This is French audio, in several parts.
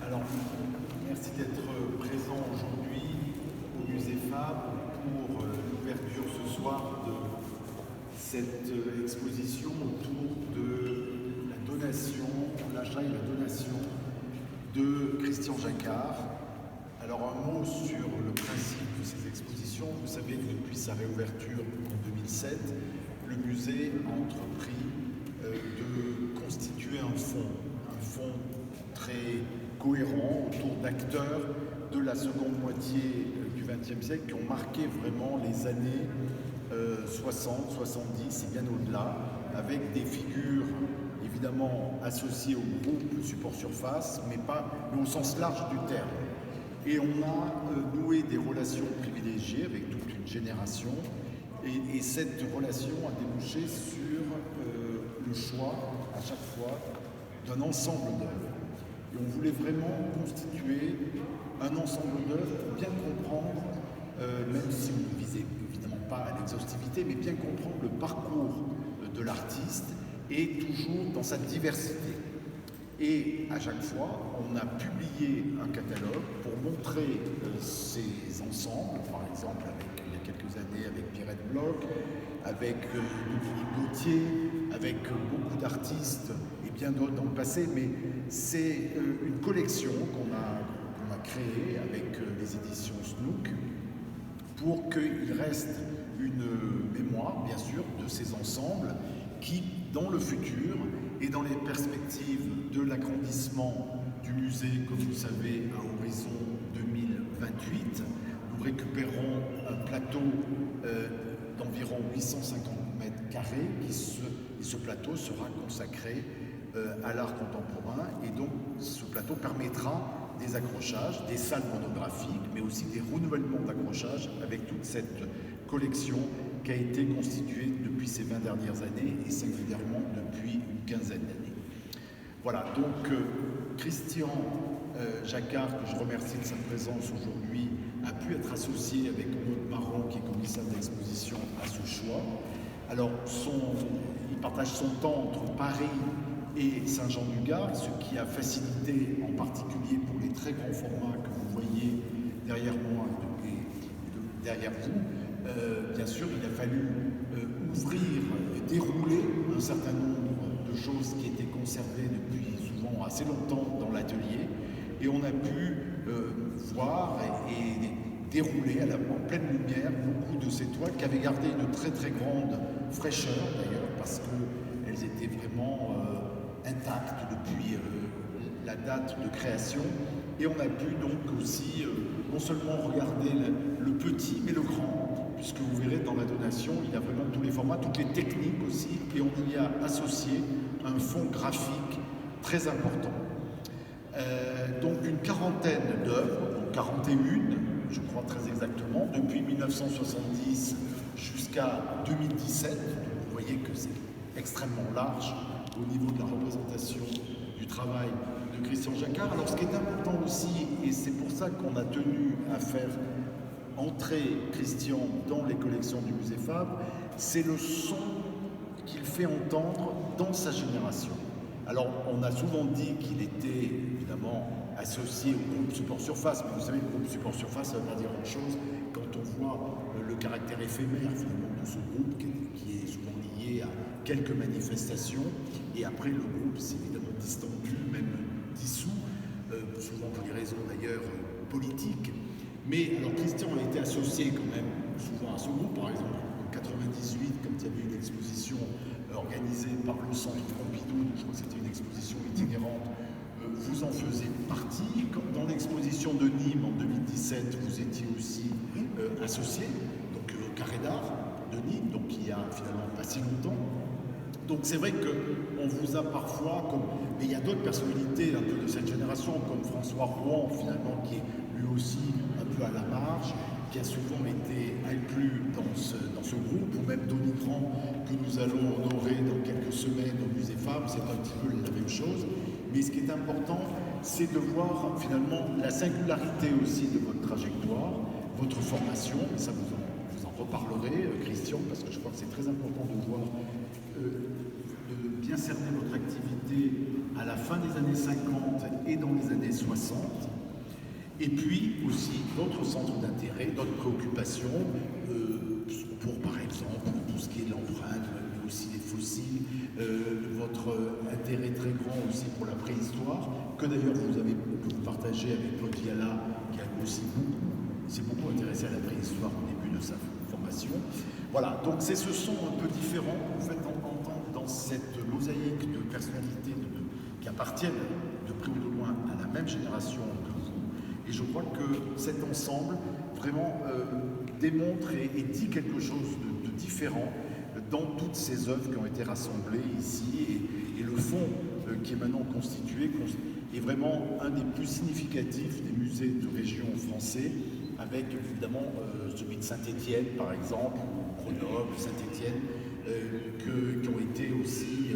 Alors, merci d'être présent aujourd'hui au Musée Fabre pour l'ouverture ce soir de cette exposition autour de la donation, l'achat et la donation de Christian Jacquard. Alors, un mot sur le principe de ces expositions. Vous savez que depuis sa réouverture en 2007, le musée a entrepris de constituer un fonds très cohérent autour d'acteurs de la seconde moitié du XXe siècle qui ont marqué vraiment les années 60, 70 et bien au-delà, avec des figures évidemment associées au groupe Support Surface, mais au sens large du terme. Et on a noué des relations privilégiées avec toute une génération, et cette relation a débouché sur le choix, à chaque fois, d'un ensemble d'œuvres. Et on voulait vraiment constituer un ensemble d'œuvres pour bien comprendre, même si on ne visait évidemment pas à l'exhaustivité, mais bien comprendre le parcours de l'artiste et toujours dans sa diversité. Et à chaque fois, on a publié un catalogue pour montrer ces ensembles, par exemple il y a quelques années avec Pierrette Bloch, avec Dominique Gauthier, avec beaucoup d'artistes et bien d'autres dans le passé, mais c'est une collection qu'on a créée avec les éditions Snook pour qu'il reste une mémoire, bien sûr, de ces ensembles qui, dans le futur et dans les perspectives de l'agrandissement du musée, comme vous savez, à horizon 2028, nous récupérons un plateau d'environ 850 mètres carrés et ce plateau sera consacré à l'art contemporain, et donc ce plateau permettra des accrochages, des salles monographiques, mais aussi des renouvellements d'accrochages avec toute cette collection qui a été constituée depuis ces 20 dernières années et singulièrement depuis une quinzaine d'années. Voilà, donc Christian Jacquard, que je remercie de sa présence aujourd'hui, a pu être associé avec Maud Marron, qui est commissaire d'exposition, à ce choix. Alors, il partage son temps entre Paris et Saint-Jean-du-Gard, ce qui a facilité, en particulier pour les très grands formats que vous voyez derrière moi et derrière vous. Bien sûr, il a fallu ouvrir et dérouler un certain nombre de choses qui étaient conservées depuis souvent assez longtemps dans l'atelier, et on a pu voir et dérouler en pleine lumière beaucoup de ces toiles qui avaient gardé une très très grande fraîcheur d'ailleurs, parce qu'elles étaient vraiment intactes depuis la date de création, et on a pu donc aussi non seulement regarder le petit mais le grand, puisque vous verrez dans la donation il y a vraiment tous les formats, toutes les techniques aussi, et on y a associé un fond graphique très important. Donc une quarantaine d'œuvres, donc 41 je crois très exactement, depuis 1970 jusqu'à 2017, donc vous voyez que c'est extrêmement large au niveau de la représentation du travail de Christian Jacquard. Alors ce qui est important aussi, et c'est pour ça qu'on a tenu à faire entrer Christian dans les collections du Musée Fabre, c'est le son qu'il fait entendre dans sa génération. Alors on a souvent dit qu'il était évidemment associé au groupe Support Surface, mais vous savez, le groupe Support Surface, ça ne veut pas dire grand-chose quand on voit le caractère éphémère finalement de ce groupe qui est souvent lié à quelques manifestations, et après le groupe s'est évidemment distendu, même dissous, souvent pour des raisons d'ailleurs politiques. Mais alors Christian a été associé quand même souvent à ce groupe, par exemple en 98, quand il y avait une exposition organisée par le Centre Pompidou, je crois que c'était une exposition itinérante, vous en faisiez partie. Dans l'exposition de Nîmes en 2017, vous étiez aussi associé, donc au Carré d'Art de Nîmes, donc il y a finalement pas si longtemps. Donc c'est vrai qu'on vous a parfois, mais il y a d'autres personnalités un peu de cette génération, comme François Rouen finalement, qui est lui aussi un peu à la marge, qui a souvent été inclus dans ce groupe, ou même Donny Grand, que nous allons honorer dans quelques semaines au Musée Fabre, c'est un petit peu la même chose. Mais ce qui est important, c'est de voir finalement la singularité aussi de votre trajectoire, votre formation, et ça vous en reparlerez, Christian, parce que je crois que c'est très important de voir, de bien cerner votre activité à la fin des années 50 et dans les années 60. Et puis aussi d'autres centres d'intérêt, d'autres préoccupations, pour par exemple tout ce qui est l'empreinte, mais aussi les fossiles, votre intérêt très grand aussi pour la préhistoire, que d'ailleurs que vous partagez avec Claude Viala, qui a aussi s'est beaucoup intéressé à la préhistoire au début de sa formation. Voilà, donc c'est ce son un peu différent que vous faites entendre dans cette mosaïque de personnalités qui appartiennent de près ou de loin à la même génération que vous. Et je crois que cet ensemble vraiment démontre et dit quelque chose de différent dans toutes ces œuvres qui ont été rassemblées ici. Et le fond qui est maintenant constitué est vraiment un des plus significatifs des musées de région français, avec évidemment celui de Saint-Étienne par exemple, Grenoble, Saint-Étienne, qui ont été aussi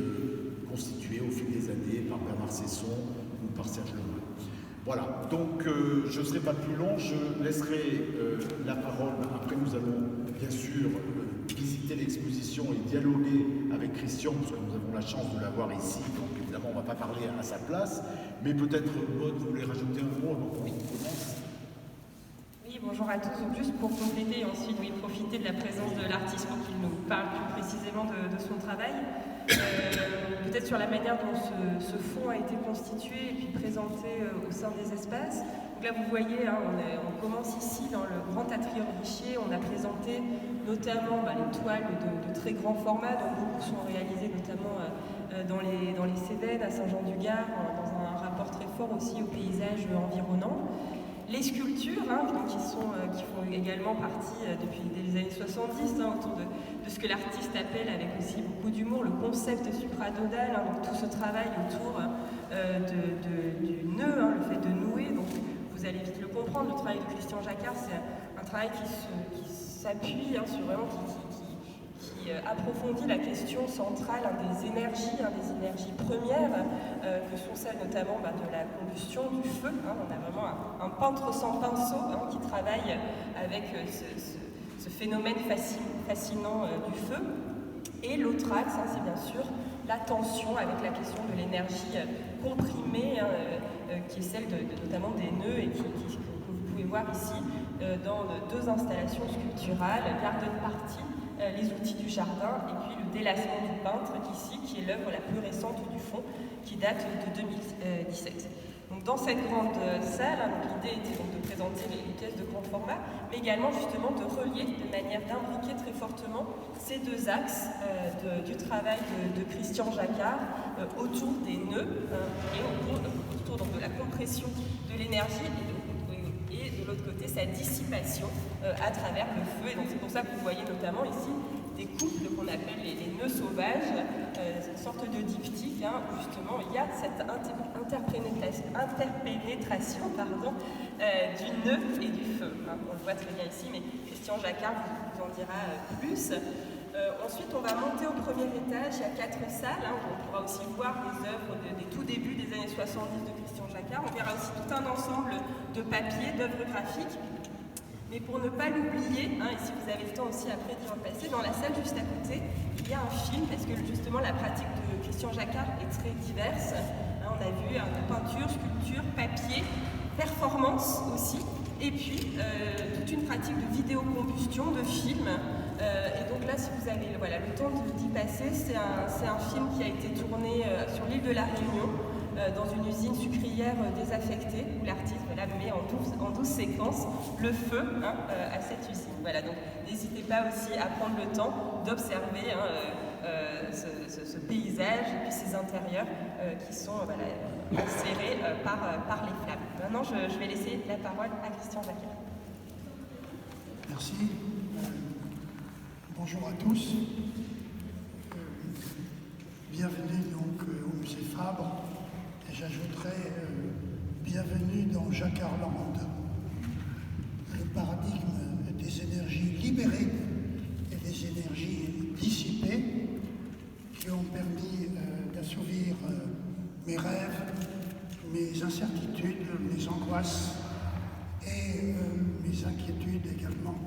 constitués au fil des années par Bernard Cesson ou par Serge Lebrun. Voilà, donc je ne serai pas plus long, je laisserai la parole. Après, nous allons bien sûr visiter l'exposition et dialoguer avec Christian, parce que nous avons la chance de l'avoir ici, donc évidemment on ne va pas parler à sa place, mais peut-être Maud, vous voulez rajouter un mot avant qu'on commence? Oui, bonjour à tous. Donc, juste pour compléter, ensuite profiter de la présence de l'artiste pour qu'il nous parle plus précisément de son travail. Peut-être sur la manière dont ce fonds a été constitué et puis présenté au sein des espaces. Donc là, vous voyez, on commence ici dans le grand atrium Richier. On a présenté notamment les toiles de très grand format, dont beaucoup sont réalisées notamment dans les Cévennes, à Saint-Jean-du-Gard, dans un rapport très fort aussi au paysage environnant. Les sculptures, qui font également partie depuis les années 70, autour de ce que l'artiste appelle, avec aussi beaucoup d'humour, le concept supradodal, donc tout ce travail autour du nœud, le fait de nouer. Donc vous allez vite le comprendre, le travail de Christian Jacquard, c'est un travail qui s'appuie sur vraiment qui approfondit la question centrale des énergies premières, que sont celles notamment de la combustion, du feu. On a vraiment un peintre sans pinceau qui travaille avec ce phénomène fascinant du feu. Et l'autre axe, c'est bien sûr la tension avec la question de l'énergie comprimée, qui est celle notamment des nœuds et que vous pouvez voir ici dans deux installations sculpturales, Garden Party, les outils du jardin, et puis le délassement du peintre ici, qui est l'œuvre la plus récente du fond, qui date de 2017. Donc dans cette grande salle, l'idée était donc de présenter les pièces de grand format, mais également justement de relier de manière d'imbriquer très fortement ces deux axes du travail de Christian Jacquard autour des nœuds et autour donc, de la compression de l'énergie et de l'autre côté sa dissipation à travers le feu. Et donc c'est pour ça que vous voyez notamment ici des couples qu'on appelle les nœuds sauvages, une sorte de diptyque où justement il y a cette interpénétration du nœud et du feu. On le voit très bien ici, mais Christian Jacquard vous en dira plus. Ensuite, on va monter au premier étage, il y a 4 salles, où on pourra aussi voir les œuvres des tout débuts des années 70 de Christian Jacquard. On verra aussi tout un ensemble de papiers, d'œuvres graphiques. Mais pour ne pas l'oublier, et si vous avez le temps aussi après d'y repasser, dans la salle juste à côté, il y a un film, parce que justement la pratique de Christian Jacquard est très diverse. On a vu peinture, sculpture, papier, performance aussi, et puis toute une pratique de vidéocombustion, de film. Et donc là, si vous avez le temps d'y passer, c'est un film qui a été tourné sur l'île de la Réunion, dans une usine sucrière désaffectée, où l'artiste met en 12 séquences le feu à cette usine. Voilà, donc n'hésitez pas aussi à prendre le temps d'observer ce paysage et puis ces intérieurs qui sont enserrés par les flammes. Maintenant, je vais laisser la parole à Christian Jacquard. Merci. Bonjour à tous. Bienvenue donc au musée Fabre. Et j'ajouterai bienvenue dans Jacquardland, le paradigme des énergies libérées et des énergies dissipées qui ont permis d'assouvir mes rêves, mes incertitudes, mes angoisses et mes inquiétudes également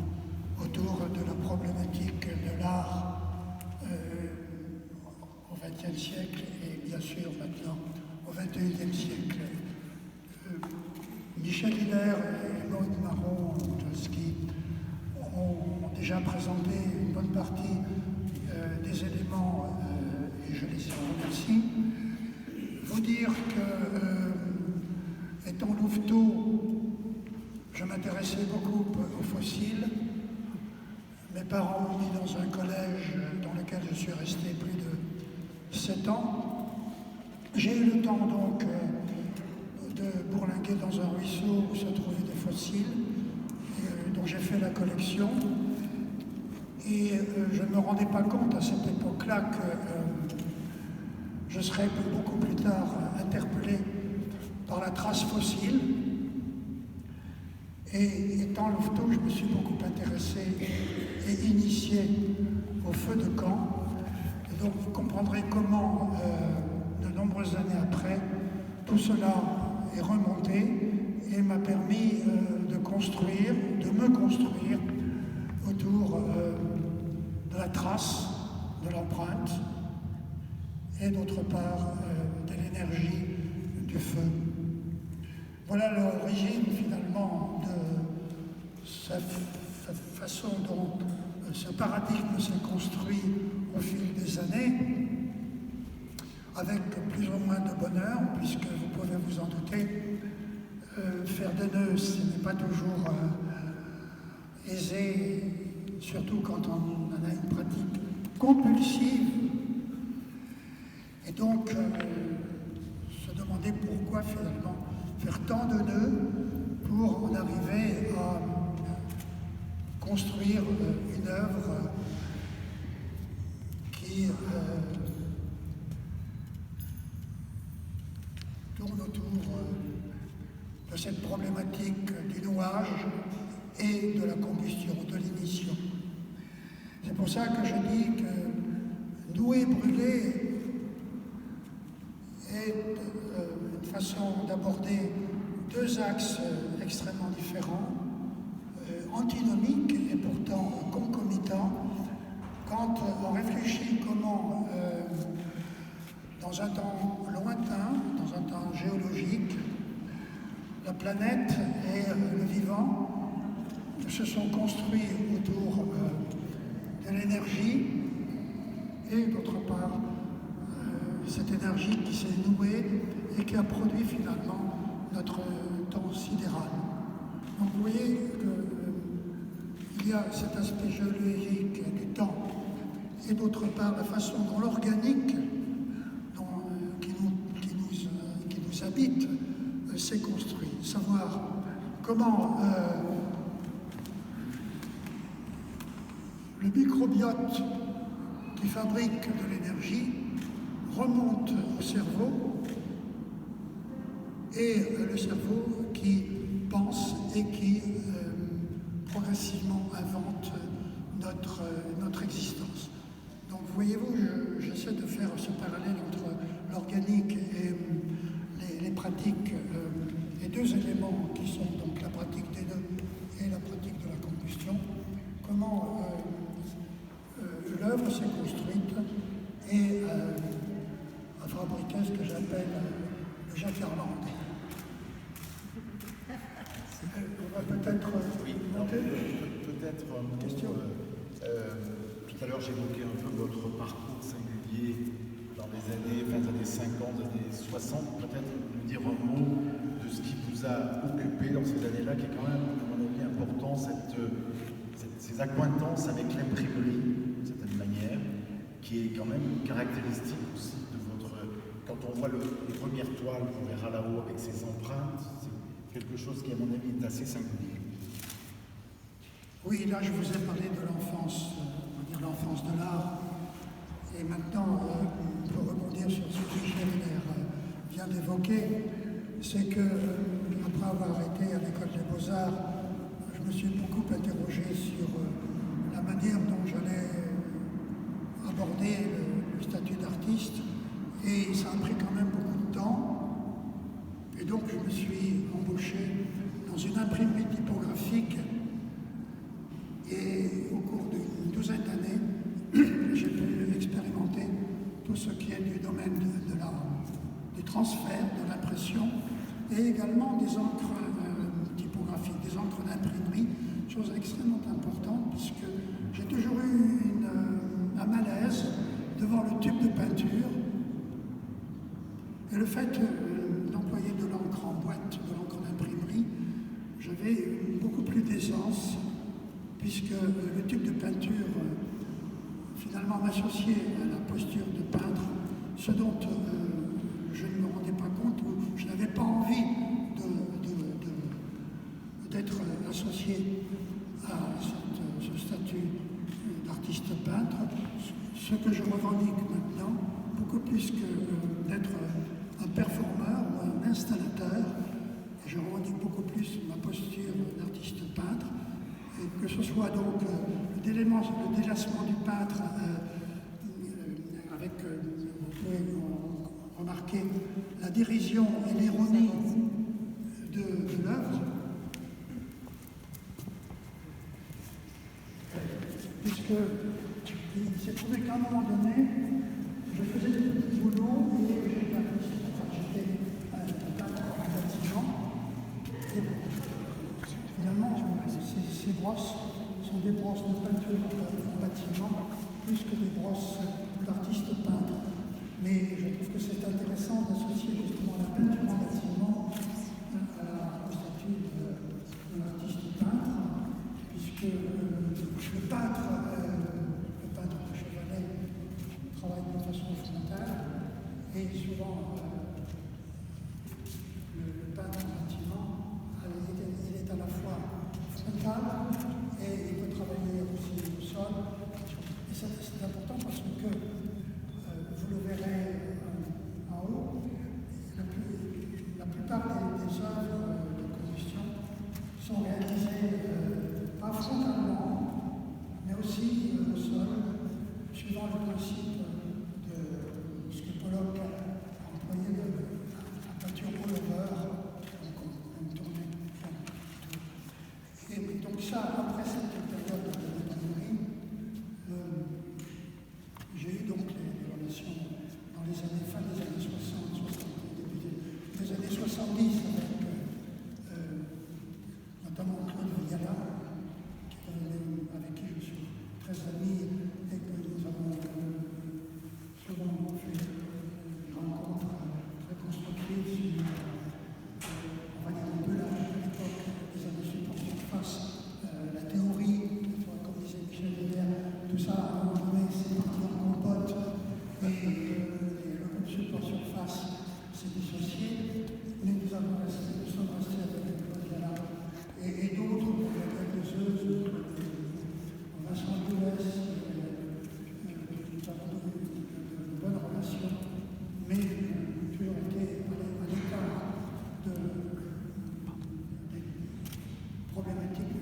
autour de la problématique de l'art, on va XXe siècle et bien sûr maintenant au XXIe siècle. Michel Hiller et Maud Marron-Joski ont déjà présenté une bonne partie des éléments et je les remercie. Vous dire que, étant louveteau, je m'intéressais beaucoup aux fossiles. Mes parents m'ont mis dans un collège dans lequel je suis resté plus de 7 ans. J'ai eu le temps donc de bourlinguer dans un ruisseau où se trouvaient des fossiles, dont j'ai fait la collection. Et je ne me rendais pas compte à cette époque-là que je serais beaucoup plus tard interpellé par la trace fossile. Et étant louveteau, je me suis beaucoup intéressé et initié au feu de camp. Et donc vous comprendrez comment, de nombreuses années après, tout cela est remonté et m'a permis de me construire autour de la trace, de l'empreinte, et d'autre part de l'énergie du feu. Voilà l'origine finalement de cette façon dont ce paradigme s'est construit au fil des années, avec plus ou moins de bonheur, puisque vous pouvez vous en douter, faire des nœuds, ce n'est pas toujours aisé, surtout quand on en a une pratique compulsive. Et donc, se demander pourquoi finalement faire tant de nœuds pour en arriver à construire une œuvre qui tourne autour de cette problématique du nouage et de la combustion, de l'émission. C'est pour ça que je dis que nouer, brûler est une façon d'aborder deux axes extrêmement différents, antinomiques et pourtant concomitants, quand on réfléchit comment, dans un temps lointain, dans un temps géologique, la planète et le vivant se sont construits autour de l'énergie et d'autre part cette énergie qui s'est nouée et qui a produit finalement notre temps sidéral. Donc vous voyez qu'il y a cet aspect géologique du temps et d'autre part la façon dont l'organique qui nous habite s'est construit. Savoir comment le microbiote qui fabrique de l'énergie remonte au cerveau et le cerveau qui pense et qui progressivement invente notre existence. Donc voyez-vous, j'essaie de faire ce parallèle entre l'organique et les pratiques, les deux éléments qui sont donc la pratique des nœuds et la pratique de la combustion, comment l'œuvre s'est construite et a fabriqué ce que j'appelle le jacarland. On va peut-être peut-être une question. Tout à l'heure, j'évoquais un peu votre parcours singulier dans les années 50, années 60. Peut-être nous dire un mot de ce qui vous a occupé dans ces années-là, qui est quand même, à mon avis, important, ces accointances avec l'imprimerie, d'une certaine manière, qui est quand même une caractéristique aussi de votre... Quand on voit les premières toiles qu'on verra là-haut avec ces empreintes, c'est quelque chose qui, à mon avis, est assez singulier. Oui, là, je vous ai parlé de l'enfance, on va dire l'enfance de l'art. Et maintenant, on peut rebondir sur ce que Gérard vient d'évoquer. C'est que, après avoir été à l'école des Beaux-Arts, je me suis beaucoup interrogé sur la manière dont j'allais aborder le statut d'artiste. Et ça a pris quand même beaucoup de temps. Et donc, je me suis embauché dans une imprimerie typographique. Et au cours d'une douzaine d'années, j'ai pu expérimenter tout ce qui est du domaine du transfert, de l'impression, et également des encres typographiques, des encres d'imprimerie, chose extrêmement importante puisque j'ai toujours eu un malaise devant le tube de peinture et le fait d'employer de l'encre en boîte, de l'encre d'imprimerie, j'avais beaucoup plus d'aisance puisque le tube de peinture finalement m'associait à la posture de peintre, ce dont je ne me rendais pas compte ou je n'avais pas envie d'être associé à ce statut d'artiste peintre, ce que je revendique maintenant, beaucoup plus que d'être un performeur ou un installateur, je revendique beaucoup plus ma posture d'artiste peintre, et que ce soit donc le délassement du peintre avec, vous pouvez remarquer, la dérision et l'ironie de l'œuvre, puisque il s'est trouvé qu'à un moment donné, je faisais des petits boulots et j'étais un peintre en bâtiment. Et finalement, ces brosses sont des brosses de peinture en bâtiment plus que des brosses d'artiste peintre. Mais je trouve que c'est intéressant d'associer justement la peinture en bâtiment au statut de l'artiste peintre, puisque le peintre de Chevalet travaille de façon frontale et souvent le peintre en bâtiment il est à la fois frontal et il peut travailler aussi au sol. Et c'est important parce que vous le verrez en haut, la plupart des œuvres de combustion sont réalisées pas frontalement, mais aussi au sol, suivant le principe de ce que Pollock a employé la peinture all-over, on tournait. Et donc ça, après cette période de peinturerie, j'ai eu donc les relations dans les années, fin des années 60, 70, début des années 70 avec notamment Claude Viala, avec qui je suis très ami et que nous avons souvent fait des rencontres très constructives sur, on va dire, un peu à l'époque des années support surface, la théorie, comme disait Michel Hébert, tout ça, à un moment donné, c'est parti en compote et le support surface s'est dissocié, mais nous sommes restés avec Claude Viala et d'autres, quelques-uns, Vincent Boulès, nous avons de bonnes relations, mais toujours été à l'écart des problématiques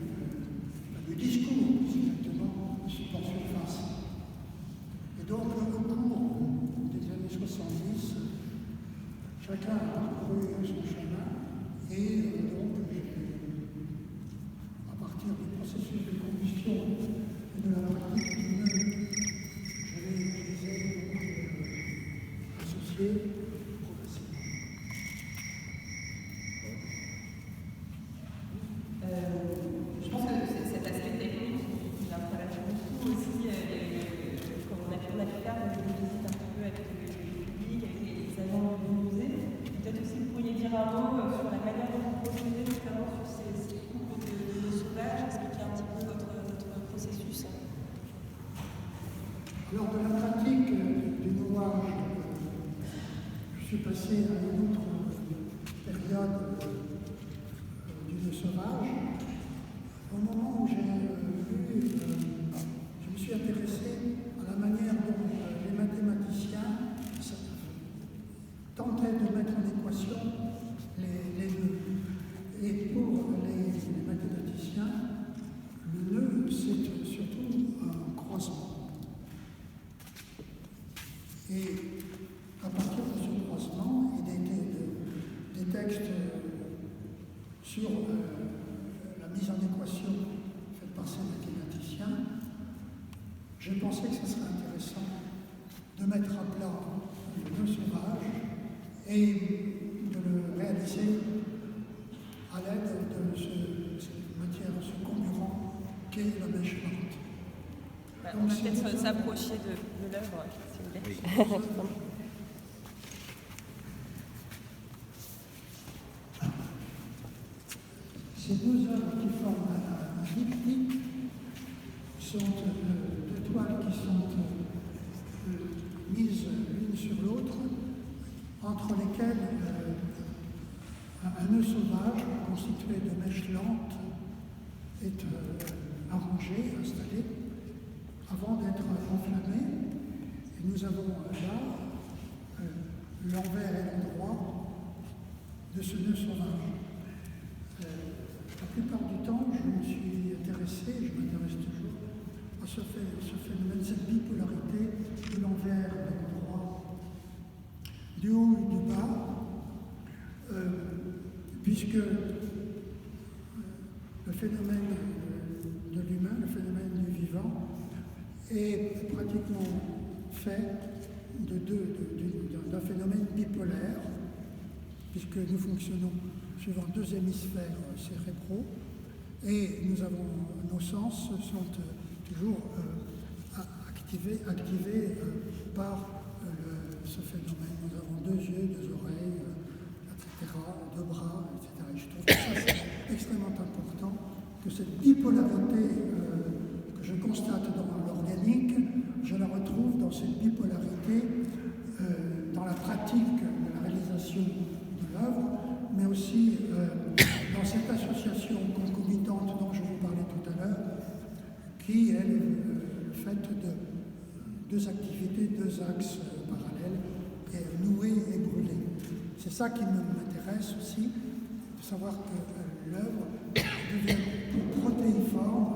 du discours, exactement, du support surface. Et donc, au cours des années 70, chacun a parcouru son chemin et donc, à partir du processus de combustion et de la pratique du nœud, je l'ai utilisé pour associer progressivement. Je pense que cet aspect technique qui m'intéresse beaucoup aussi, comme on a pu faire des visites un peu avec le public, avec les agents du musée. Peut-être aussi vous pourriez dire un mot sur la manière dont vous procédez, notamment sur ces coupes de sauvage, expliquer un petit peu votre processus. Lors de la pratique du nouage, je suis passé à une autre période du nœud sauvage. Au moment où je me suis intéressé à la manière dont les mathématiciens tentaient de mettre en équation les nœuds. Et pour les mathématiciens, le nœud, c'est surtout un croisement. Et à partir de ce croisement et des textes sur la mise en équation faite par ces mathématiciens, je pensais que ce serait intéressant de de mettre à plat le nœud sauvage et de le réaliser à l'aide de cette matière, ce comburant qu'est la mèche lente. On va peut-être s'approcher de l'œuvre, si vous voulez. Oui. Ces deux œuvres qui forment un diptyque sont deux toiles qui sont mises l'une sur l'autre, entre lesquelles un nœud sauvage constitué de mèches lentes est arrangé, installé, avant d'être enflammé. Et nous avons là l'envers et l'endroit de ce nœud sauvage. La plupart du temps, je me suis intéressé, je m'intéresse toujours, à ce phénomène, cette bipolarité de l'envers et de l'endroit, du haut et du bas, puisque le phénomène de l'humain, le phénomène du vivant, est pratiquement fait d'un phénomène bipolaire, puisque nous fonctionnons suivant deux hémisphères cérébraux, et nos sens sont toujours activés par ce phénomène. Nous avons deux yeux, deux oreilles, etc., deux bras, etc. Et je trouve que ça, c'est extrêmement important, que cette bipolarité que je constate dans l'organique, je la retrouve dans cette bipolarité dans la pratique de la réalisation de l'œuvre, mais aussi dans cette association concomitante dont je vous parlais tout à l'heure, qui est le fait de deux activités, deux axes parallèles, et nouer et brûler. C'est ça qui m'intéresse aussi, de savoir que l'œuvre devient protéiforme,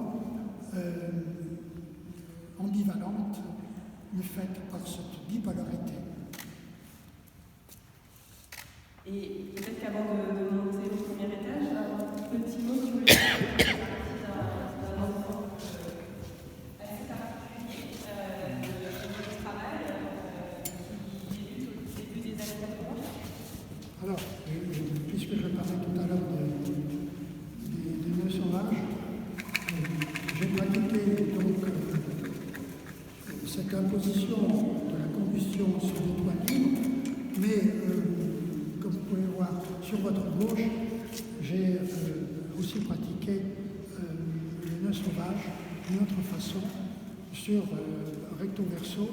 ambivalente, du fait par cette bipolarité. Et peut-être qu'avant de monter au premier étage, un petit mot sur le d'un enfant assez particulier de travail qui débute au début des années 80. Alors, puisque je parlais tout à l'heure des nœuds sauvages, j'ai pratiqué donc cette imposition de la combustion sur les toiles libres, mais comme vous pouvez voir sur votre gauche, j'ai aussi pratiqué les nœuds sauvages d'une autre façon, sur recto verso,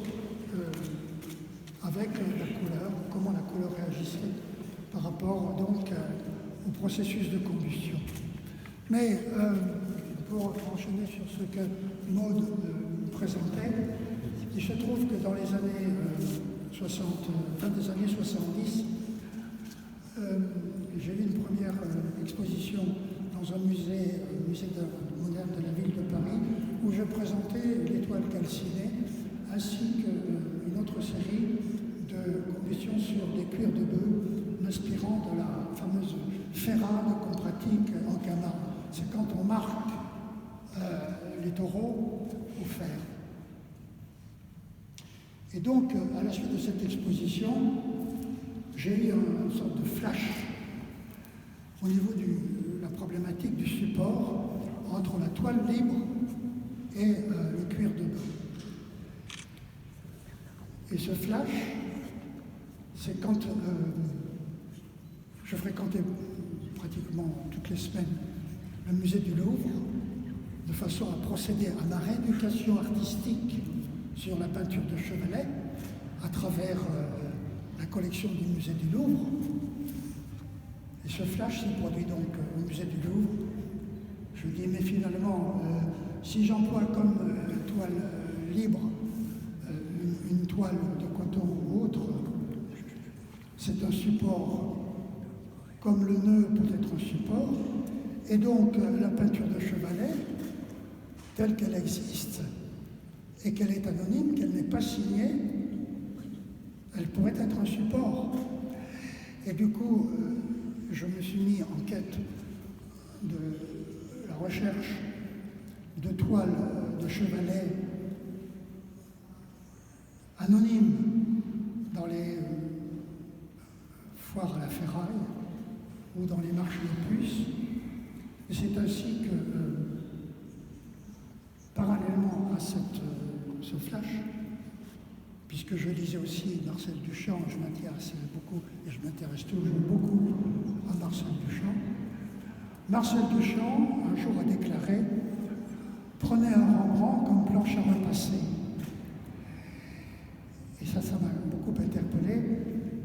avec la couleur, comment la couleur réagissait par rapport donc au processus de combustion. Mais pour enchaîner sur ce que Maud présentait, il se trouve que dans les années 60, fin des années 70, j'ai eu une première exposition dans un musée d'art moderne de la ville de Paris, où je présentais l'étoile calcinée, ainsi qu'une autre série de combustions sur des cuirs de bœuf, m'inspirant de la fameuse ferrade qu'on pratique en Camargue. C'est quand on marque les taureaux au fer. Et donc, à la suite de cette exposition, j'ai eu une sorte de flash au niveau de la problématique du support entre la toile libre et le cuir de bœuf. Et ce flash, c'est quand je fréquentais pratiquement toutes les semaines le musée du Louvre, de façon à procéder à ma rééducation artistique sur la peinture de Chevalet, à travers la collection du musée du Louvre. Et ce flash s'est produit donc au musée du Louvre. Je me dis, mais finalement, si j'emploie comme toile libre une toile de coton ou autre, c'est un support, comme le nœud peut être un support, et donc la peinture de Chevalet, telle qu'elle existe, et qu'elle est anonyme, qu'elle n'est pas signée, elle pourrait être un support. Et du coup, je me suis mis en quête de la recherche de toiles de Chevalet anonymes, ferraille ou dans les marches de puce. Et c'est ainsi que, parallèlement à ce flash, puisque je lisais aussi Marcel Duchamp, je m'intéressais beaucoup, et je m'intéresse toujours beaucoup à Marcel Duchamp. Marcel Duchamp, un jour, a déclaré « Prenez un Rembrandt comme planche à repasser ». Et ça m'a beaucoup interpellé.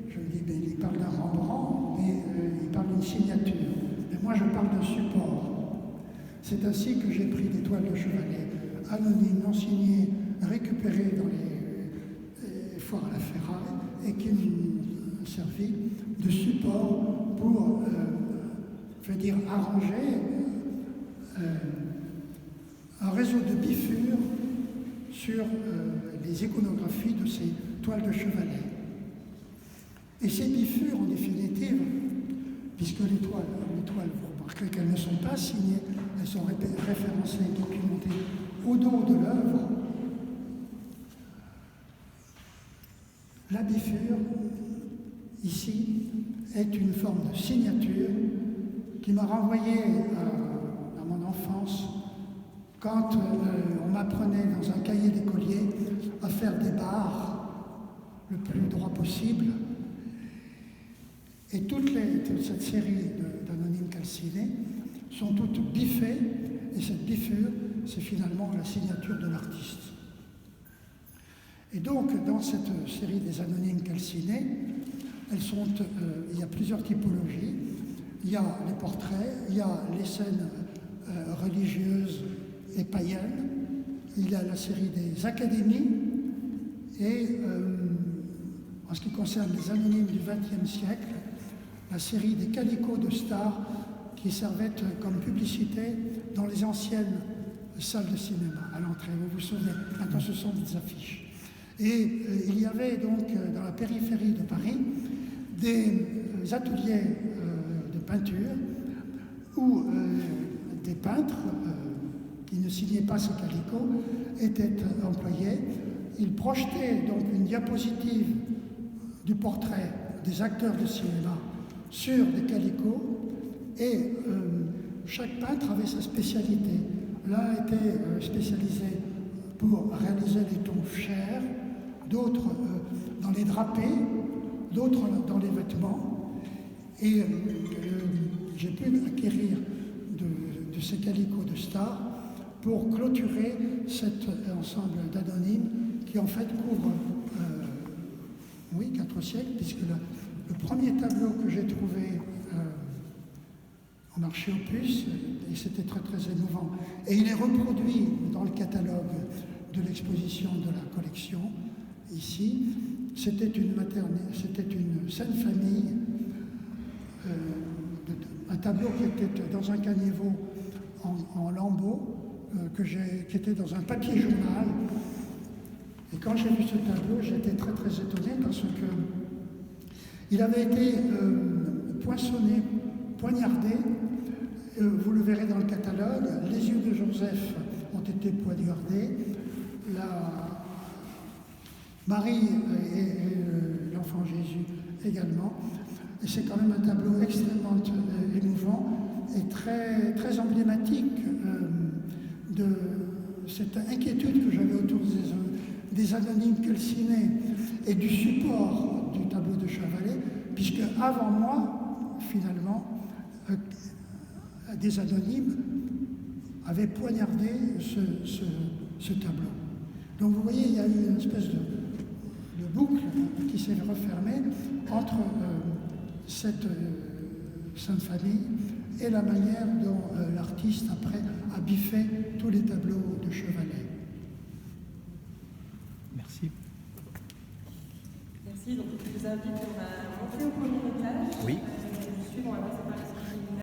Je me dis, mais il parle d'un Rembrandt, mais il parle d'une signature. Mais moi, je parle d'un support. C'est ainsi que j'ai pris des toiles de chevalet anonymes, non signées, récupérées dans les foires à la ferraille, et qui m'ont servi de support pour, arranger un réseau de bifures sur les iconographies de ces toiles de chevalet. Et ces bifures, en définitive, puisque les toiles, vous remarquerez qu'elles ne sont pas signées, elles sont référencées et documentées au dos de l'œuvre, la bifure, ici, est une forme de signature qui m'a renvoyé à mon enfance, quand on m'apprenait dans un cahier d'écolier à faire des barres le plus droit possible. Et toute cette série d'anonymes calcinés sont toutes biffées, et cette biffure, c'est finalement la signature de l'artiste. Et donc, dans cette série des anonymes calcinés, il y a plusieurs typologies. Il y a les portraits, il y a les scènes religieuses et païennes, il y a la série des académies, et en ce qui concerne les anonymes du XXe siècle, la série des calicots de stars qui servaient comme publicité dans les anciennes salles de cinéma à l'entrée. Vous vous souvenez, maintenant ce sont des affiches. Et il y avait donc dans la périphérie de Paris des ateliers de peinture où des peintres qui ne signaient pas ces calicots étaient employés. Ils projetaient donc une diapositive du portrait des acteurs de cinéma sur des calicots, et chaque peintre avait sa spécialité. L'un était spécialisé pour réaliser les tons chers, d'autres dans les drapés, d'autres dans les vêtements. Et j'ai pu acquérir de ces calicots de stars pour clôturer cet ensemble d'anonymes qui en fait couvre 4 siècles, puisque le premier tableau que j'ai trouvé en marché aux puces, et c'était très très émouvant, et il est reproduit dans le catalogue de l'exposition de la collection ici, c'était une scène famille, un tableau qui était dans un caniveau en lambeaux, qui était dans un papier journal. Et quand j'ai vu ce tableau, j'étais très très étonné parce que il avait été poinçonné, poignardé. Vous le verrez dans le catalogue, les yeux de Joseph ont été poignardés, Marie et l'enfant Jésus également. Et c'est quand même un tableau extrêmement émouvant et très, très emblématique de cette inquiétude que j'avais autour des anonymes calcinés et du support du tableau de Chevalet, puisque avant moi, finalement, des anonymes avaient poignardé ce tableau. Donc vous voyez, il y a eu une espèce de boucle qui s'est refermée entre cette Sainte Famille et la manière dont l'artiste, après, a biffé tous les tableaux de Chevalet. Merci. Merci. Donc, je vous invite à monter au premier étage. Oui. Suivre, on va passer par